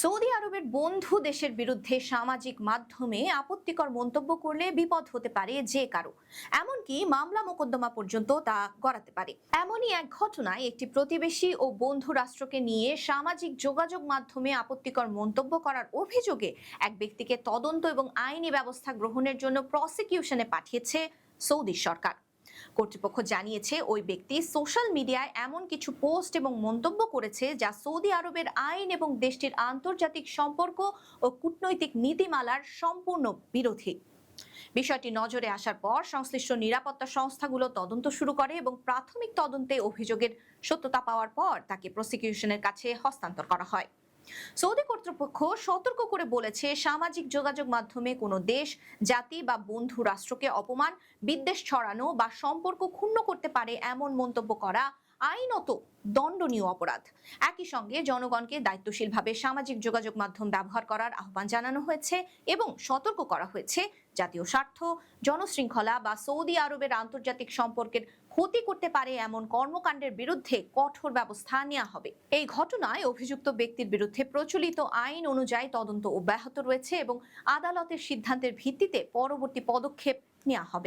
Saudi আরবের বন্ধু দেশের বিরুদ্ধে সামাজিক মাধ্যমে আপত্তিকর মন্তব্য করলে বিপদ হতে পারে যে কারো, এমনকি মামলা মোকদ্দমা পর্যন্ত তা গড়াতে পারে। এমনই এক ঘটনায় একটি প্রতিবেশী ও বন্ধু রাষ্ট্রকে নিয়ে সামাজিক যোগাযোগ মাধ্যমে আপত্তিকর মন্তব্য করার অভিযোগে এক ব্যক্তিকে তদন্ত এবং আইনি ব্যবস্থা গ্রহণের জন্য প্রসিকিউশনে পাঠিয়েছে সৌদি সরকার। কর্তৃপক্ষ জানিয়েছে ওই ব্যক্তি সোশ্যাল মিডিয়ায় এমন কিছু পোস্ট এবং মন্তব্য করেছে যা সৌদি আরবের আইন এবং দেশটির আন্তর্জাতিক সম্পর্ক ও কূটনৈতিক নীতিমালার সম্পূর্ণ বিরোধী। বিষয়টি নজরে আসার পর সংশ্লিষ্ট নিরাপত্তা সংস্থাগুলো তদন্ত শুরু করে এবং প্রাথমিক তদন্তে অভিযোগের সত্যতা পাওয়ার পর তাকে প্রসিকিউশনের কাছে হস্তান্তর করা হয়। সৌদি কর্তৃপক্ষ সতর্ক করে বলেছে, সামাজিক যোগাযোগ মাধ্যমে কোনো দেশ, জাতি বা বন্ধু রাষ্ট্রকে অপমান, বিদ্বেষ ছড়ানো বা সম্পর্ক ক্ষুণ্ণ করতে পারে এমন মন্তব্য করা আইনত দণ্ডনীয় অপরাধ। একই সঙ্গে জনগণকে দায়িত্বশীলভাবে সামাজিক যোগাযোগ মাধ্যম ব্যবহার করার আহ্বান জানানো হয়েছে এবং সতর্ক করা হয়েছে জাতীয় স্বার্থ, জনশৃঙ্খলা বা সৌদি আরবের আন্তর্জাতিক সম্পর্কের ক্ষতি করতে পারে এমন কর্মকাণ্ডের বিরুদ্ধে কঠোর ব্যবস্থা নেওয়া হবে। এই ঘটনায় অভিযুক্ত ব্যক্তির বিরুদ্ধে প্রচলিত আইন অনুযায়ী তদন্ত অব্যাহত রয়েছে এবং আদালতের সিদ্ধান্তের ভিত্তিতে পরবর্তী পদক্ষেপ নেওয়া হবে।